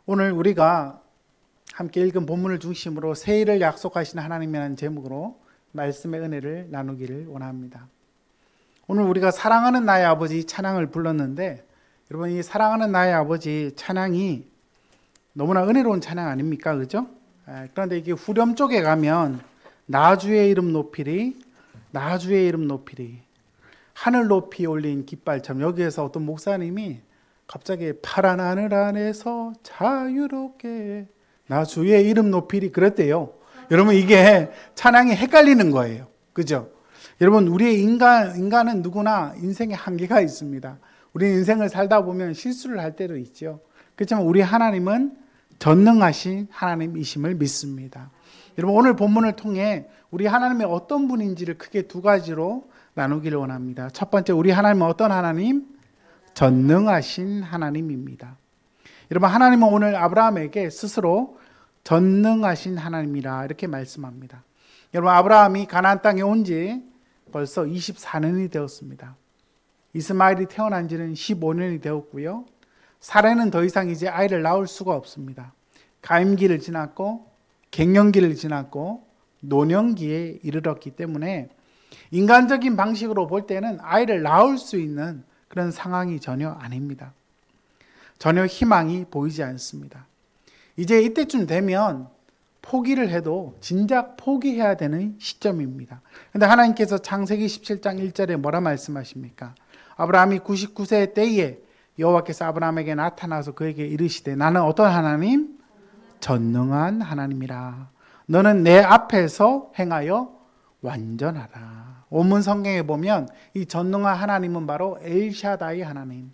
오늘 우리가 함께 읽은 본문을 중심으로 새 일을 약속하신 하나님이라는 제목으로 말씀의 은혜를 나누기를 원합니다. 오늘 우리가 사랑하는 나의 아버지 찬양을 불렀는데, 여러분, 이 사랑하는 나의 아버지 찬양이 너무나 은혜로운 찬양 아닙니까? 그죠? 그런데 이게 후렴 쪽에 가면 나 주의 이름 높이리, 나 주의 이름 높이리, 하늘 높이 올린 깃발처럼, 여기에서 어떤 목사님이 갑자기 파란 하늘 안에서 자유롭게 나 주의 이름 높이리 그랬대요. 여러분, 이게 찬양이 헷갈리는 거예요. 그죠? 여러분, 우리의 인간은 누구나 인생에 한계가 있습니다. 우리 인생을 살다 보면 실수를 할 때도 있죠. 그렇지만 우리 하나님은 전능하신 하나님이심을 믿습니다. 여러분, 오늘 본문을 통해 우리 하나님이 어떤 분인지를 크게 두 가지로 나누기를 원합니다. 첫 번째, 우리 하나님은 어떤 하나님? 전능하신 하나님입니다. 여러분, 하나님은 오늘 아브라함에게 스스로 전능하신 하나님이라 이렇게 말씀합니다. 여러분, 아브라함이 가나안 땅에 온 지 벌써 24년이 되었습니다. 이스마엘이 태어난 지는 15년이 되었고요. 사례는 더 이상 이제 아이를 낳을 수가 없습니다. 가임기를 지났고 갱년기를 지났고 노년기에 이르렀기 때문에 인간적인 방식으로 볼 때는 아이를 낳을 수 있는 그런 상황이 전혀 아닙니다. 전혀 희망이 보이지 않습니다. 이제 이때쯤 되면 포기를 해도 진작 포기해야 되는 시점입니다. 그런데 하나님께서 창세기 17장 1절에 뭐라 말씀하십니까? 아브라함이 99세 때에 여호와께서 아브라함에게 나타나서 그에게 이르시되 나는 어떤 하나님? 전능한 하나님이라. 너는 내 앞에서 행하여 완전하라. 원문 성경에 보면 이 전능한 하나님은 바로 엘샤다이 하나님.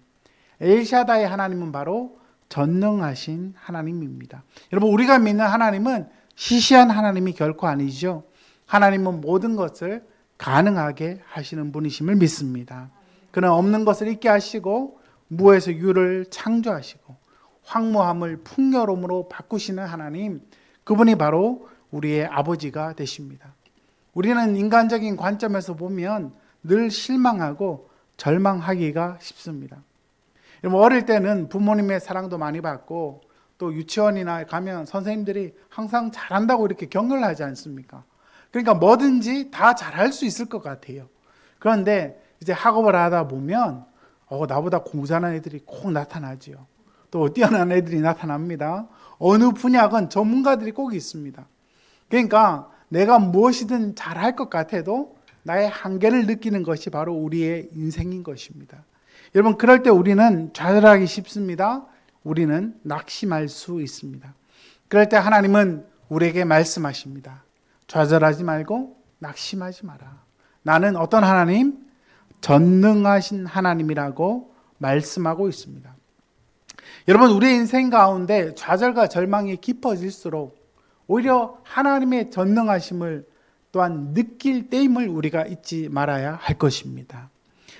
엘샤다이 하나님은 바로 전능하신 하나님입니다. 여러분, 우리가 믿는 하나님은 시시한 하나님이 결코 아니죠. 하나님은 모든 것을 가능하게 하시는 분이심을 믿습니다. 그는 없는 것을 있게 하시고 무에서 유를 창조하시고 황무함을 풍요로움으로 바꾸시는 하나님, 그분이 바로 우리의 아버지가 되십니다. 우리는 인간적인 관점에서 보면 늘 실망하고 절망하기가 쉽습니다. 여러분, 어릴 때는 부모님의 사랑도 많이 받고 또 유치원이나 가면 선생님들이 항상 잘한다고 이렇게 격려를 하지 않습니까? 그러니까 뭐든지 다 잘할 수 있을 것 같아요. 그런데 이제 학업을 하다 보면 나보다 공부 잘하는 애들이 꼭 나타나죠. 또 뛰어난 애들이 나타납니다. 어느 분야건 전문가들이 꼭 있습니다. 그러니까 내가 무엇이든 잘할 것 같아도 나의 한계를 느끼는 것이 바로 우리의 인생인 것입니다. 여러분, 그럴 때 우리는 좌절하기 쉽습니다. 우리는 낙심할 수 있습니다. 그럴 때 하나님은 우리에게 말씀하십니다. 좌절하지 말고 낙심하지 마라. 나는 어떤 하나님? 전능하신 하나님이라고 말씀하고 있습니다. 여러분, 우리의 인생 가운데 좌절과 절망이 깊어질수록 오히려 하나님의 전능하심을 또한 느낄 때임을 우리가 잊지 말아야 할 것입니다.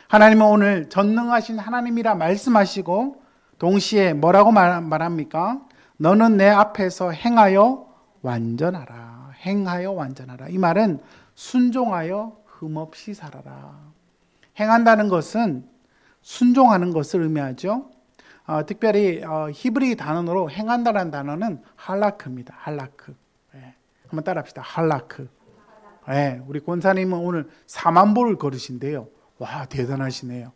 하나님은 오늘 전능하신 하나님이라 말씀하시고 동시에 뭐라고 말합니까? 너는 내 앞에서 행하여 완전하라. 행하여 완전하라. 이 말은 순종하여 흠없이 살아라. 행한다는 것은 순종하는 것을 의미하죠. 특별히 히브리 단어로 행한다는 단어는 할라크입니다. 할라크. 한번 따라합시다. 할라크. 우리 권사님은 오늘 4만 보를 걸으신대요. 와, 대단하시네요.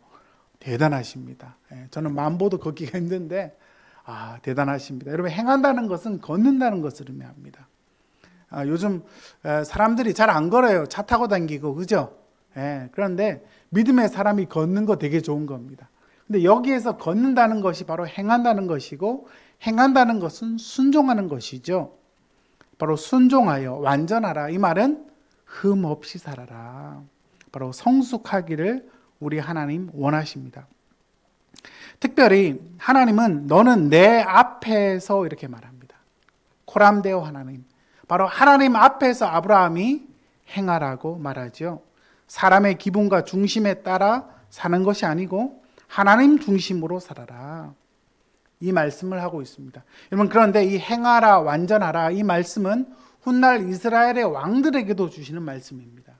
대단하십니다. 저는 10,000보도 걷기가 힘든데 대단하십니다. 여러분, 행한다는 것은 걷는다는 것을 의미합니다. 요즘 사람들이 잘 안 걸어요. 차 타고 다니고, 그죠? 그런데 믿음의 사람이 걷는 거 되게 좋은 겁니다. 근데 여기에서 걷는다는 것이 바로 행한다는 것이고, 행한다는 것은 순종하는 것이죠. 바로 순종하여 완전하라. 이 말은 흠 없이 살아라. 바로 성숙하기를 우리 하나님 원하십니다. 특별히 하나님은 너는 내 앞에서 이렇게 말합니다. 코람데오 하나님. 바로 하나님 앞에서 아브라함이 행하라고 말하죠. 사람의 기분과 중심에 따라 사는 것이 아니고 하나님 중심으로 살아라. 이 말씀을 하고 있습니다. 여러분, 그런데 이 행하라, 완전하라 이 말씀은 훗날 이스라엘의 왕들에게도 주시는 말씀입니다.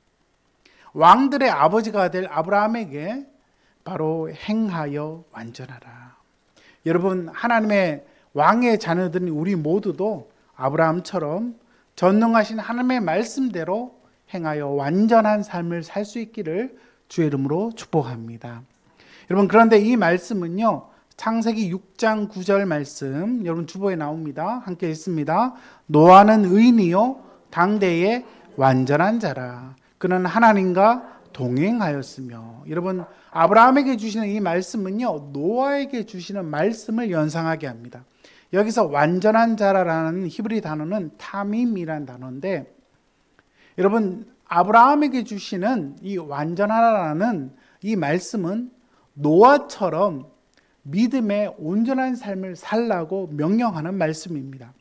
왕들의 아버지가 될 아브라함에게 바로 행하여 완전하라. 여러분, 하나님의 왕의 자녀들인 우리 모두도 아브라함처럼 전능하신 하나님의 말씀대로 행하여 완전한 삶을 살 수 있기를 주의 이름으로 축복합니다. 여러분, 그런데 이 말씀은요, 창세기 6장 9절 말씀, 여러분 주보에 나옵니다. 함께 읽습니다. 노아는 의인이요 당대의 완전한 자라. 그는 하나님과 동행하였으며. 여러분, 아브라함에게 주시는 이 말씀은요, 노아에게 주시는 말씀을 연상하게 합니다. 여기서 완전한 자라라는 히브리 단어는 타밈이라는 단어인데, 여러분, 아브라함에게 주시는 이 완전하라는 이 말씀은 노아처럼 믿음의 온전한 삶을 살라고 명령하는 말씀입니다.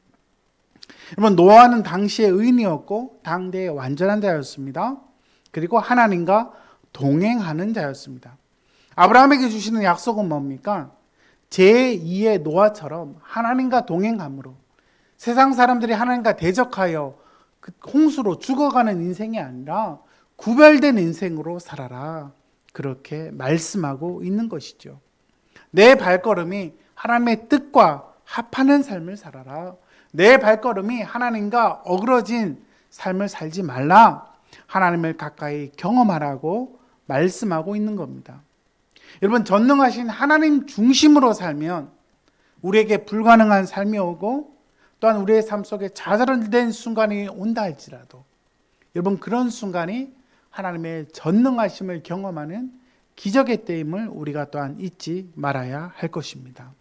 여러분, 노아는 당시의 의인이었고 당대의 완전한 자였습니다. 그리고 하나님과 동행하는 자였습니다. 아브라함에게 주시는 약속은 뭡니까? 제2의 노아처럼 하나님과 동행함으로 세상 사람들이 하나님과 대적하여 그 홍수로 죽어가는 인생이 아니라 구별된 인생으로 살아라. 그렇게 말씀하고 있는 것이죠. 내 발걸음이 하나님의 뜻과 합하는 삶을 살아라. 내 발걸음이 하나님과 어그러진 삶을 살지 말라. 하나님을 가까이 경험하라고 말씀하고 있는 겁니다. 여러분, 전능하신 하나님 중심으로 살면 우리에게 불가능한 삶이 오고 또한 우리의 삶 속에 좌절된 순간이 온다 할지라도 여러분, 그런 순간이 하나님의 전능하심을 경험하는 기적의 때임을 우리가 또한 잊지 말아야 할 것입니다.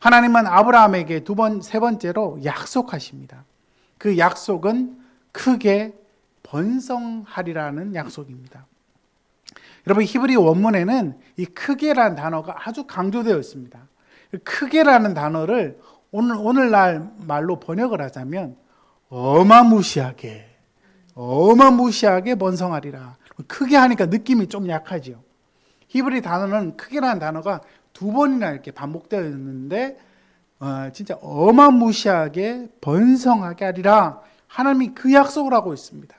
하나님은 아브라함에게 세 번째로 약속하십니다. 그 약속은 크게 번성하리라는 약속입니다. 여러분, 히브리 원문에는 이 크게라는 단어가 아주 강조되어 있습니다. 크게라는 단어를 오늘날 말로 번역을 하자면 어마무시하게 번성하리라. 크게 하니까 느낌이 좀 약하죠. 히브리 단어는 크게라는 단어가 2번이나 이렇게 반복되어 있는데 진짜 어마무시하게 번성하게 하리라. 하나님이 그 약속을 하고 있습니다.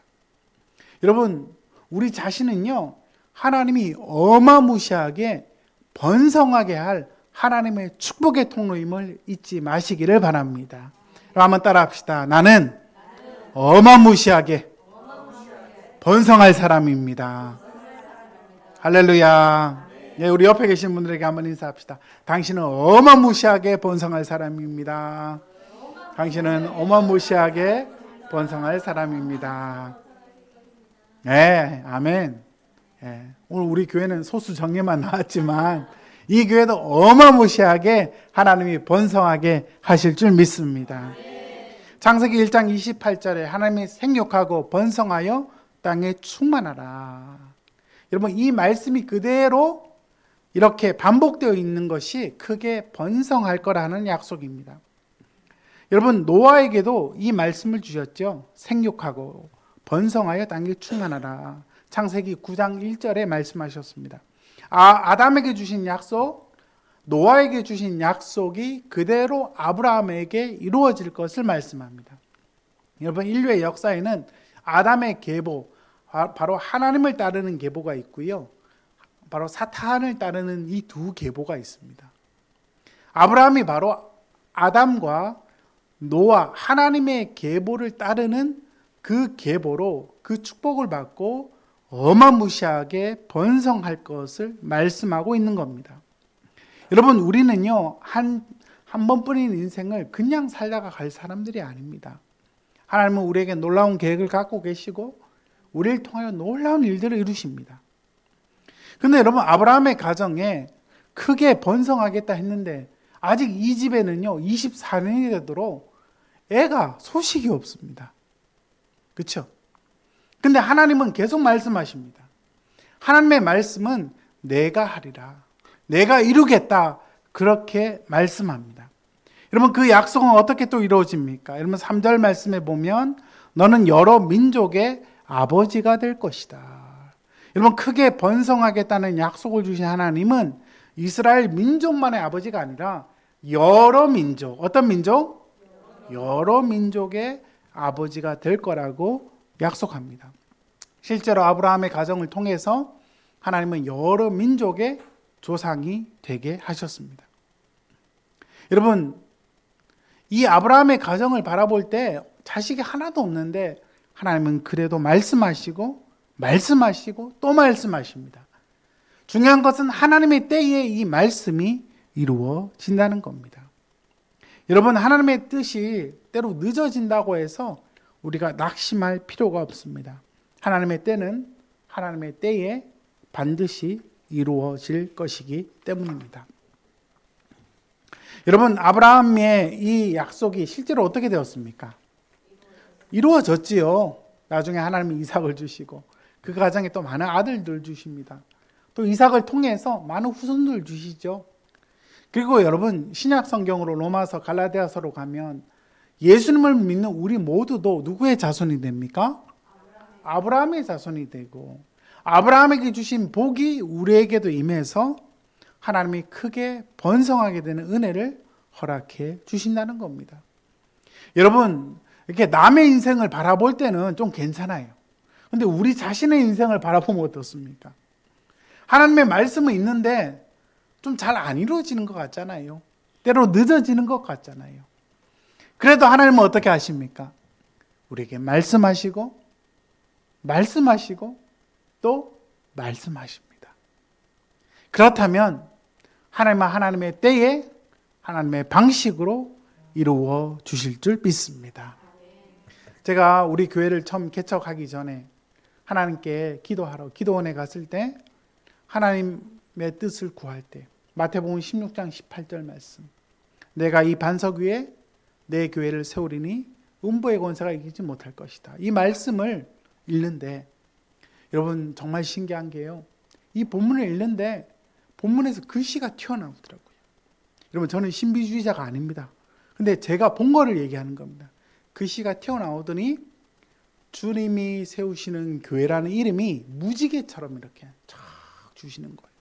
여러분, 우리 자신은요, 하나님이 어마무시하게 번성하게 할 하나님의 축복의 통로임을 잊지 마시기를 바랍니다. 그럼 한번 따라 합시다. 나는 어마무시하게 번성할 사람입니다. 할렐루야. 예, 우리 옆에 계신 분들에게 한번 인사합시다. 당신은 어마무시하게 번성할 사람입니다. 당신은 어마무시하게 번성할 사람입니다. 네, 아멘. 예, 오늘 우리 교회는 소수 정예만 나왔지만 이 교회도 어마무시하게 하나님이 번성하게 하실 줄 믿습니다. 창세기 1장 28절에 하나님이 생육하고 번성하여 땅에 충만하라. 여러분, 이 말씀이 그대로 이렇게 반복되어 있는 것이 크게 번성할 거라는 약속입니다. 여러분, 노아에게도 이 말씀을 주셨죠. 생육하고 번성하여 땅에 충만하라. 창세기 9장 1절에 말씀하셨습니다. 아담에게 주신 약속, 노아에게 주신 약속이 그대로 아브라함에게 이루어질 것을 말씀합니다. 여러분, 인류의 역사에는 아담의 계보, 바로 하나님을 따르는 계보가 있고요, 바로 사탄을 따르는 이 두 계보가 있습니다. 아브라함이 바로 아담과 노아, 하나님의 계보를 따르는 그 계보로 그 축복을 받고 어마무시하게 번성할 것을 말씀하고 있는 겁니다. 여러분, 우리는요, 한 번뿐인 인생을 그냥 살다가 갈 사람들이 아닙니다. 하나님은 우리에게 놀라운 계획을 갖고 계시고 우리를 통하여 놀라운 일들을 이루십니다. 그런데 여러분, 아브라함의 가정에 크게 번성하겠다 했는데 아직 이 집에는요 24년이 되도록 애가 소식이 없습니다. 그렇죠? 근데 하나님은 계속 말씀하십니다. 하나님의 말씀은 내가 하리라, 내가 이루겠다, 그렇게 말씀합니다. 여러분, 그 약속은 어떻게 또 이루어집니까? 여러분, 3절 말씀에 보면 너는 여러 민족의 아버지가 될 것이다. 여러분, 크게 번성하겠다는 약속을 주신 하나님은 이스라엘 민족만의 아버지가 아니라 여러 민족, 어떤 민족? 여러 민족의 아버지가 될 거라고 약속합니다. 실제로 아브라함의 가정을 통해서 하나님은 여러 민족의 조상이 되게 하셨습니다. 여러분, 이 아브라함의 가정을 바라볼 때 자식이 하나도 없는데 하나님은 그래도 말씀하시고 또 말씀하십니다. 중요한 것은 하나님의 때에 이 말씀이 이루어진다는 겁니다. 여러분, 하나님의 뜻이 때로 늦어진다고 해서 우리가 낙심할 필요가 없습니다. 하나님의 때는 하나님의 때에 반드시 이루어질 것이기 때문입니다. 여러분, 아브라함의 이 약속이 실제로 어떻게 되었습니까? 이루어졌지요. 나중에 하나님이 이삭을 주시고 그 가정에 또 많은 아들들 주십니다. 또 이삭을 통해서 많은 후손들 주시죠. 그리고 여러분, 신약 성경으로 로마서 갈라디아서로 가면 예수님을 믿는 우리 모두도 누구의 자손이 됩니까? 아브라함의 자손이 되고 아브라함에게 주신 복이 우리에게도 임해서 하나님이 크게 번성하게 되는 은혜를 허락해 주신다는 겁니다. 여러분, 이렇게 남의 인생을 바라볼 때는 좀 괜찮아요. 근데 우리 자신의 인생을 바라보면 어떻습니까? 하나님의 말씀은 있는데 좀 잘 안 이루어지는 것 같잖아요. 때로 늦어지는 것 같잖아요. 그래도 하나님은 어떻게 하십니까? 우리에게 말씀하시고 또 말씀하십니다. 그렇다면 하나님은 하나님의 때에 하나님의 방식으로 이루어 주실 줄 믿습니다. 제가 우리 교회를 처음 개척하기 전에 하나님께 기도하러 기도원에 갔을 때 하나님의 뜻을 구할 때 마태복음 16장 18절 말씀, 내가 이 반석 위에 내 교회를 세우리니 음부의 권세가 이기지 못할 것이다. 이 말씀을 읽는데 여러분 정말 신기한 게요, 이 본문을 읽는데 본문에서 글씨가 튀어나오더라고요. 여러분, 저는 신비주의자가 아닙니다. 근데 제가 본 거를 얘기하는 겁니다. 글씨가 튀어나오더니 주님이 세우시는 교회라는 이름이 무지개처럼 이렇게 쫙 주시는 거예요.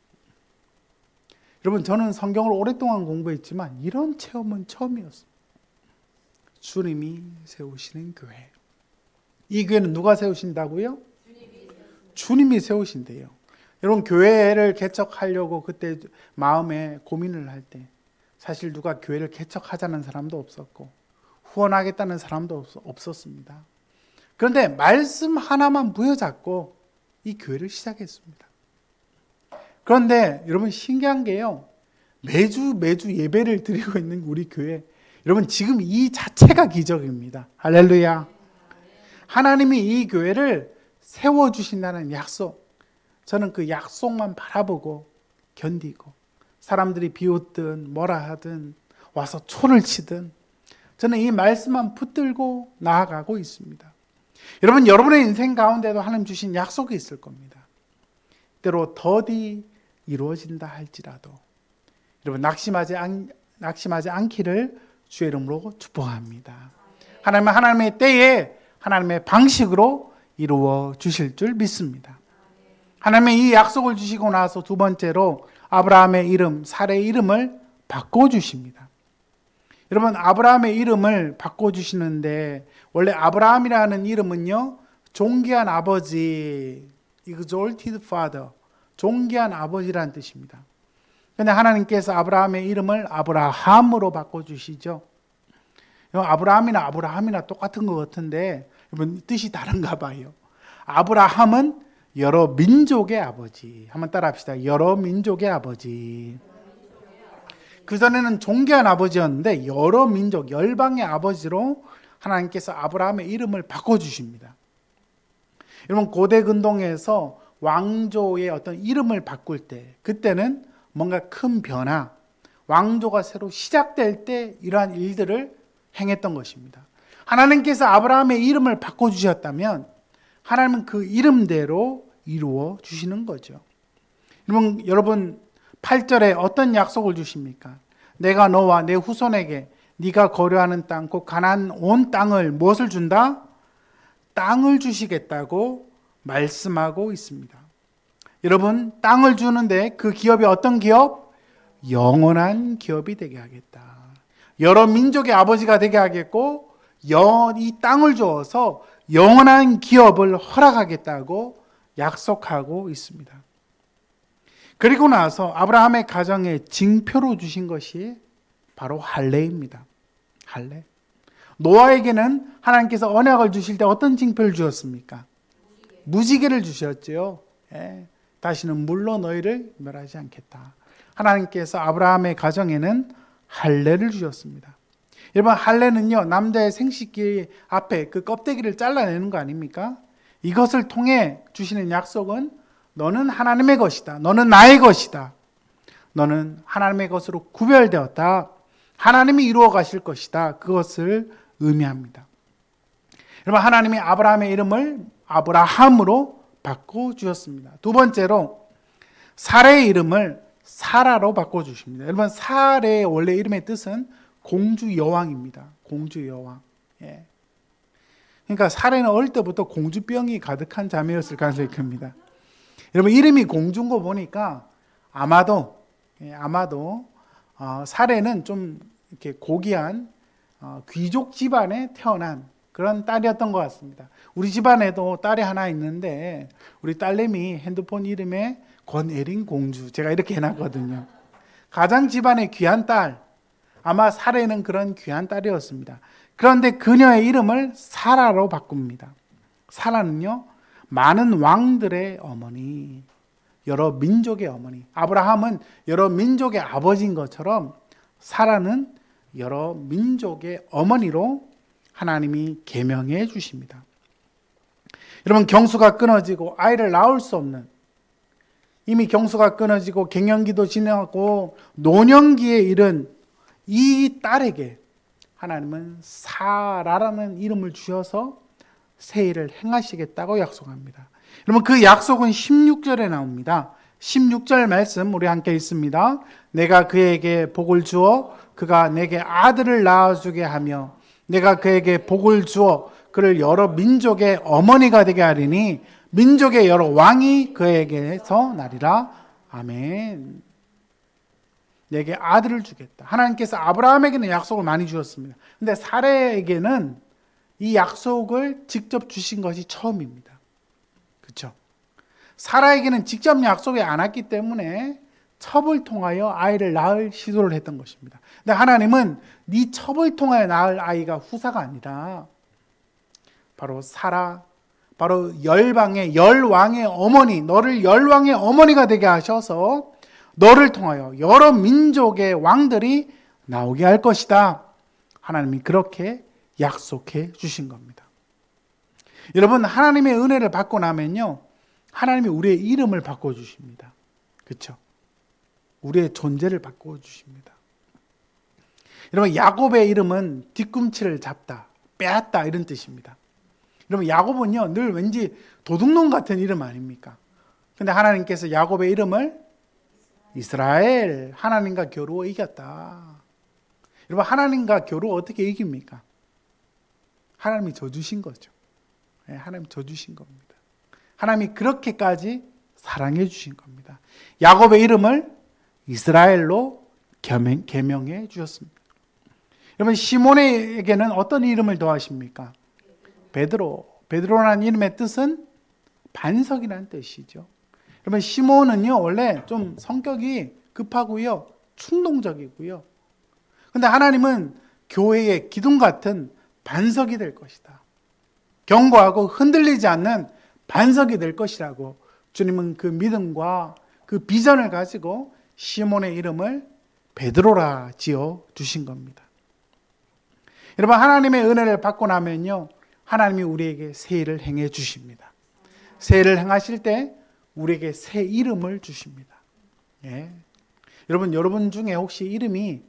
여러분, 저는 성경을 오랫동안 공부했지만 이런 체험은 처음이었습니다. 주님이 세우시는 교회. 이 교회는 누가 세우신다고요? 주님이 세우신대요. 여러분, 교회를 개척하려고 그때 마음에 고민을 할 때 사실 누가 교회를 개척하자는 사람도 없었고 후원하겠다는 사람도 없었습니다. 그런데 말씀 하나만 부여잡고 이 교회를 시작했습니다. 그런데 여러분, 신기한 게요, 매주 예배를 드리고 있는 우리 교회, 여러분 지금 이 자체가 기적입니다. 할렐루야. 하나님이 이 교회를 세워주신다는 약속, 저는 그 약속만 바라보고 견디고 사람들이 비웃든 뭐라 하든 와서 초를 치든 저는 이 말씀만 붙들고 나아가고 있습니다. 여러분, 여러분의 인생 가운데도 하나님 주신 약속이 있을 겁니다. 때로 더디 이루어진다 할지라도 여러분 낙심하지 않기를 주의 이름으로 축복합니다. 하나님은 하나님의 때에 하나님의 방식으로 이루어 주실 줄 믿습니다. 하나님의 이 약속을 주시고 나서 두 번째로 아브라함의 이름, 사레의 이름을 바꿔주십니다. 여러분, 아브라함의 이름을 바꿔주시는데 원래 아브라함이라는 이름은요, 존귀한 아버지, exalted father, 존귀한 아버지라는 뜻입니다. 그런데 하나님께서 아브라함의 이름을 아브라함으로 바꿔주시죠. 아브라함이나 똑같은 것 같은데 여러분, 뜻이 다른가 봐요. 아브라함은 여러 민족의 아버지. 한번 따라 합시다. 여러 민족의 아버지. 그전에는 존귀한 아버지였는데 여러 민족, 열방의 아버지로 하나님께서 아브라함의 이름을 바꿔주십니다. 여러분, 고대 근동에서 왕조의 어떤 이름을 바꿀 때, 그때는 뭔가 큰 변화, 왕조가 새로 시작될 때 이러한 일들을 행했던 것입니다. 하나님께서 아브라함의 이름을 바꿔주셨다면 하나님은 그 이름대로 이루어 주시는 거죠. 여러분 8절에 어떤 약속을 주십니까? 내가 너와 내 후손에게 네가 거류하는 땅, 곧 가나안 온 땅을 무엇을 준다? 땅을 주시겠다고 말씀하고 있습니다. 여러분, 땅을 주는데 그 기업이 어떤 기업? 영원한 기업이 되게 하겠다. 여러 민족의 아버지가 되게 하겠고 이 땅을 주어서 영원한 기업을 허락하겠다고 약속하고 있습니다. 그리고 나서 아브라함의 가정에 징표로 주신 것이 바로 할례입니다. 할례. 노아에게는 하나님께서 언약을 주실 때 어떤 징표를 주었습니까? 무지개를 주셨죠. 예. 다시는 물로 너희를 멸하지 않겠다. 하나님께서 아브라함의 가정에는 할례를 주셨습니다. 여러분, 할례는요, 남자의 생식기 앞에 그 껍데기를 잘라내는 거 아닙니까? 이것을 통해 주시는 약속은 너는 하나님의 것이다. 너는 나의 것이다. 너는 하나님의 것으로 구별되었다. 하나님이 이루어 가실 것이다. 그것을 의미합니다. 여러분, 하나님이 아브라함의 이름을 아브라함으로 바꿔주셨습니다. 두 번째로 사레의 이름을 사라로 바꿔주십니다. 여러분, 사레의 원래 이름의 뜻은 공주 여왕입니다. 공주 여왕. 예. 그러니까 사레는 어릴 때부터 공주병이 가득한 자매였을 가능성이 큽니다. 여러분, 이름이 공주인 거 보니까 아마도 사레는 좀 이렇게 고귀한 귀족 집안에 태어난 그런 딸이었던 것 같습니다. 우리 집안에도 딸이 하나 있는데 우리 딸내미 핸드폰 이름에 권애린 공주, 제가 이렇게 해놨거든요. 가장 집안의 귀한 딸, 아마 사레는 그런 귀한 딸이었습니다. 그런데 그녀의 이름을 사라로 바꿉니다. 사라는요, 많은 왕들의 어머니, 여러 민족의 어머니. 아브라함은 여러 민족의 아버지인 것처럼 사라는 여러 민족의 어머니로 하나님이 계명해 주십니다. 여러분, 경수가 끊어지고 아이를 낳을 수 없는, 이미 경수가 끊어지고 갱년기도 지나고 노년기에 이른 이 딸에게 하나님은 사라라는 이름을 주셔서 새 일을 행하시겠다고 약속합니다. 여러분, 그 약속은 16절에 나옵니다. 16절 말씀 우리 함께 읽습니다. 내가 그에게 복을 주어 그가 내게 아들을 낳아주게 하며 내가 그에게 복을 주어 그를 여러 민족의 어머니가 되게 하리니 민족의 여러 왕이 그에게서 나리라. 아멘. 내게 아들을 주겠다. 하나님께서 아브라함에게는 약속을 많이 주었습니다. 그런데 사레에게는 이 약속을 직접 주신 것이 처음입니다. 그렇죠? 사라에게는 직접 약속이 안 왔기 때문에 첩을 통하여 아이를 낳을 시도를 했던 것입니다. 근데 하나님은 네 첩을 통하여 낳을 아이가 후사가 아니라 바로 사라, 바로 열방의 열왕의 어머니, 너를 열왕의 어머니가 되게 하셔서 너를 통하여 여러 민족의 왕들이 나오게 할 것이다. 하나님이 그렇게 약속해 주신 겁니다. 여러분, 하나님의 은혜를 받고 나면요, 하나님이 우리의 이름을 바꿔주십니다. 그렇죠? 우리의 존재를 바꿔주십니다. 여러분, 야곱의 이름은 뒤꿈치를 잡다, 빼앗다 이런 뜻입니다. 여러분, 야곱은요 늘 왠지 도둑놈 같은 이름 아닙니까? 근데 하나님께서 야곱의 이름을 이스라엘, 하나님과 겨루어 이겼다. 여러분, 하나님과 겨루어 어떻게 이깁니까? 하나님이 져주신 거죠. 하나님이 져주신 겁니다. 하나님이 그렇게까지 사랑해 주신 겁니다. 야곱의 이름을 이스라엘로 계명해 주셨습니다. 여러분, 시몬에게는 어떤 이름을 더하십니까? 베드로. 베드로라는 이름의 뜻은 반석이라는 뜻이죠. 여러분, 시몬은요 원래 좀 성격이 급하고요, 충동적이고요. 그런데 하나님은 교회의 기둥 같은 반석이 될 것이다. 견고하고 흔들리지 않는 반석이 될 것이라고 주님은 그 믿음과 그 비전을 가지고 시몬의 이름을 베드로라 지어 주신 겁니다. 여러분, 하나님의 은혜를 받고 나면요, 하나님이 우리에게 새 일을 행해 주십니다. 새 일을 행하실 때 우리에게 새 이름을 주십니다. 예. 여러분 중에 혹시 이름이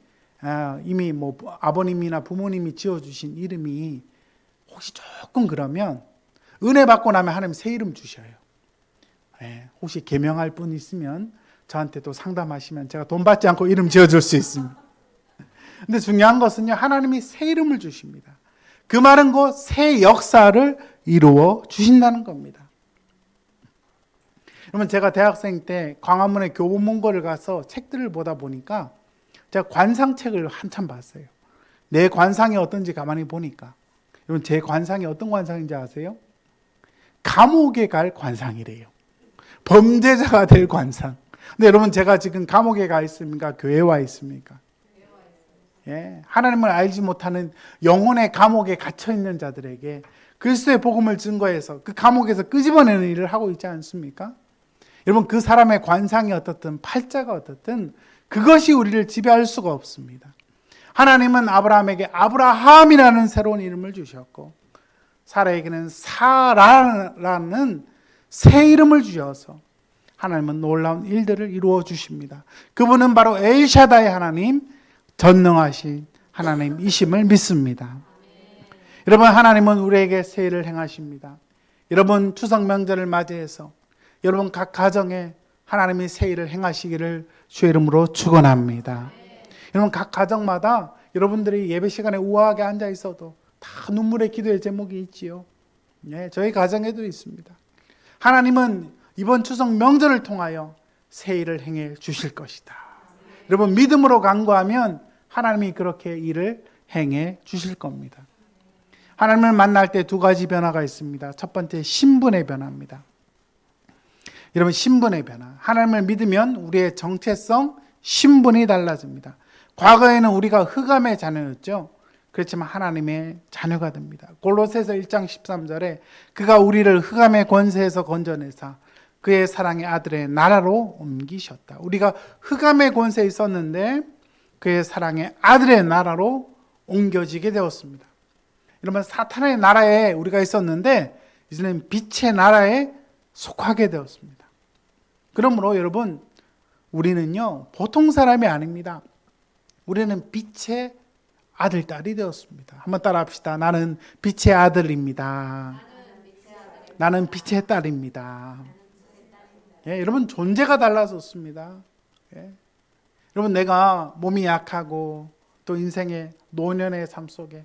이미 뭐 아버님이나 부모님이 지어주신 이름이 혹시 조금 그러면 은혜 받고 나면 하나님 새 이름 주셔요. 예. 혹시 개명할 분 있으면 저한테 또 상담하시면 제가 돈 받지 않고 이름 지어줄 수 있습니다. 근데 중요한 것은요, 하나님이 새 이름을 주십니다. 그 말은 곧 새 역사를 이루어 주신다는 겁니다. 여러분, 제가 대학생 때 광화문에 교보문고를 가서 책들을 보다 보니까 제가 관상책을 한참 봤어요. 내 관상이 어떤지 가만히 보니까, 여러분, 제 관상이 어떤 관상인지 아세요? 감옥에 갈 관상이래요. 범죄자가 될 관상. 근데 여러분, 제가 지금 감옥에 가 있습니까? 교회에 와 있습니까? 하나님을 알지 못하는 영혼의 감옥에 갇혀 있는 자들에게 그리스도의 복음을 증거해서 그 감옥에서 끄집어내는 일을 하고 있지 않습니까? 여러분, 그 사람의 관상이 어떻든 팔자가 어떻든 그것이 우리를 지배할 수가 없습니다. 하나님은 아브라함에게 아브라함이라는 새로운 이름을 주셨고 사라에게는 사라라는 새 이름을 주셔서 하나님은 놀라운 일들을 이루어 주십니다. 그분은 바로 엘샤다의 하나님, 전능하신 하나님이심을 믿습니다. 여러분, 하나님은 우리에게 새 일을 행하십니다. 여러분, 추석 명절을 맞이해서 여러분 각 가정에 하나님이 새 일을 행하시기를 주의 이름으로 축원합니다. 여러분, 각 가정마다 여러분들이 예배 시간에 우아하게 앉아 있어도 다 눈물의 기도의 제목이 있지요. 저희 가정에도 있습니다. 하나님은 이번 추석 명절을 통하여 새 일을 행해 주실 것이다. 여러분, 믿음으로 간구하면 하나님이 그렇게 일을 행해 주실 겁니다. 하나님을 만날 때 두 가지 변화가 있습니다. 첫 번째, 신분의 변화입니다. 여러분, 신분의 변화. 하나님을 믿으면 우리의 정체성, 신분이 달라집니다. 과거에는 우리가 흑암의 자녀였죠. 그렇지만 하나님의 자녀가 됩니다. 골로새서 1장 13절에 그가 우리를 흑암의 권세에서 건져내사 그의 사랑의 아들의 나라로 옮기셨다. 우리가 흑암의 권세에 있었는데 그의 사랑의 아들의 나라로 옮겨지게 되었습니다. 여러분, 사탄의 나라에 우리가 있었는데 이제는 빛의 나라에 속하게 되었습니다. 그러므로 여러분, 우리는요 보통 사람이 아닙니다. 우리는 빛의 아들, 딸이 되었습니다. 한번 따라 합시다. 나는 빛의 아들입니다. 나는 빛의 딸입니다. 여러분, 존재가 달라졌습니다. 여러분, 내가 몸이 약하고 또 인생의 노년의 삶 속에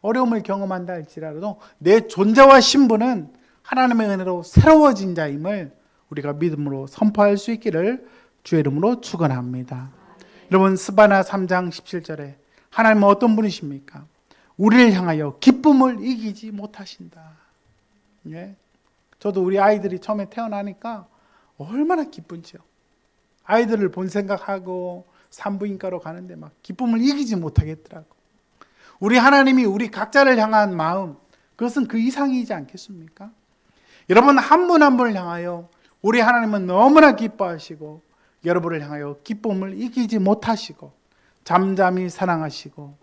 어려움을 경험한다 할지라도 내 존재와 신분은 하나님의 은혜로 새로워진 자임을 우리가 믿음으로 선포할 수 있기를 주의 이름으로 축원합니다. 여러분, 스바나 3장 17절에 하나님은 어떤 분이십니까? 우리를 향하여 기쁨을 이기지 못하신다. 저도 우리 아이들이 처음에 태어나니까 얼마나 기쁜지요. 아이들을 본 생각하고 산부인과로 가는데 막 기쁨을 이기지 못하겠더라고. 우리 하나님이 우리 각자를 향한 마음, 그것은 그 이상이지 않겠습니까? 여러분, 한 분 한 분을 향하여 우리 하나님은 너무나 기뻐하시고 여러분을 향하여 기쁨을 이기지 못하시고 잠잠히 사랑하시고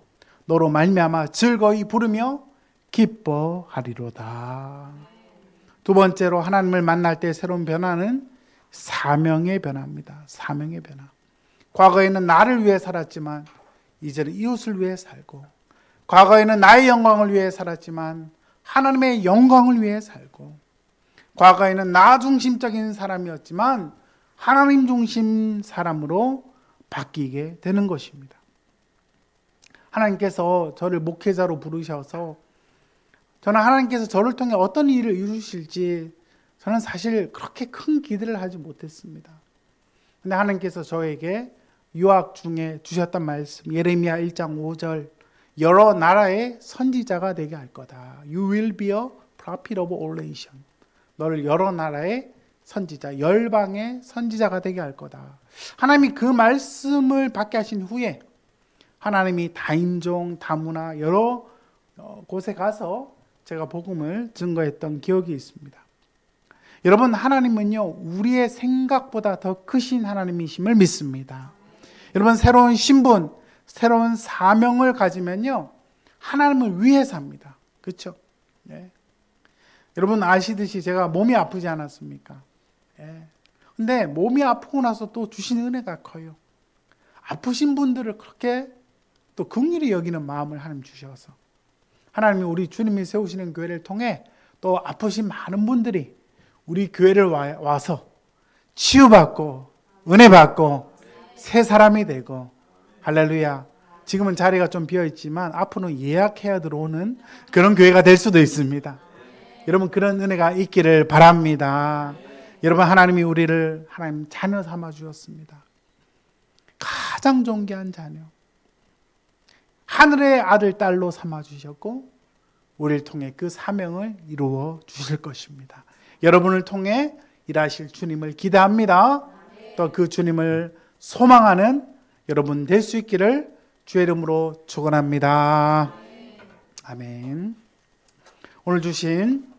너로 말미암아 즐거이 부르며 기뻐하리로다. 두 번째로 하나님을 만날 때 새로운 변화는 사명의 변화입니다. 사명의 변화. 과거에는 나를 위해 살았지만 이제는 이웃을 위해 살고, 과거에는 나의 영광을 위해 살았지만 하나님의 영광을 위해 살고, 과거에는 나 중심적인 사람이었지만 하나님 중심 사람으로 바뀌게 되는 것입니다. 하나님께서 저를 목회자로 부르셔서 저는 하나님께서 저를 통해 어떤 일을 이루실지 저는 사실 그렇게 큰 기대를 하지 못했습니다. 그런데 하나님께서 저에게 유학 중에 주셨던 말씀, 예레미야 1장 5절, 여러 나라의 선지자가 되게 할 거다. You will be a prophet of all nations. 너를 여러 나라의 선지자, 열방의 선지자가 되게 할 거다. 하나님이 그 말씀을 받게 하신 후에 하나님이 다인종, 다문화 여러 곳에 가서 제가 복음을 증거했던 기억이 있습니다. 여러분, 하나님은요 우리의 생각보다 더 크신 하나님이심을 믿습니다. 여러분, 새로운 신분, 새로운 사명을 가지면요 하나님을 위해 삽니다. 그렇죠? 여러분 아시듯이 제가 몸이 아프지 않았습니까? 근데 몸이 아프고 나서 또 주신 은혜가 커요. 아프신 분들을 그렇게 또 긍휼히 여기는 마음을 하나님 주셔서 하나님이 우리 주님이 세우시는 교회를 통해 또 아프신 많은 분들이 우리 교회를 와서 치유받고 은혜받고 새 사람이 되고, 할렐루야. 지금은 자리가 좀 비어있지만 앞으로는 예약해야 들어오는 그런 교회가 될 수도 있습니다. 여러분, 그런 은혜가 있기를 바랍니다. 여러분, 하나님이 우리를 하나님 자녀 삼아 주셨습니다. 가장 존귀한 자녀, 하늘의 아들, 딸로 삼아 주셨고 우리를 통해 그 사명을 이루어 주실 것입니다. 여러분을 통해 일하실 주님을 기대합니다. 또 그 주님을 소망하는 여러분 될 수 있기를 주의 이름으로 축원합니다. 아멘. 오늘 주신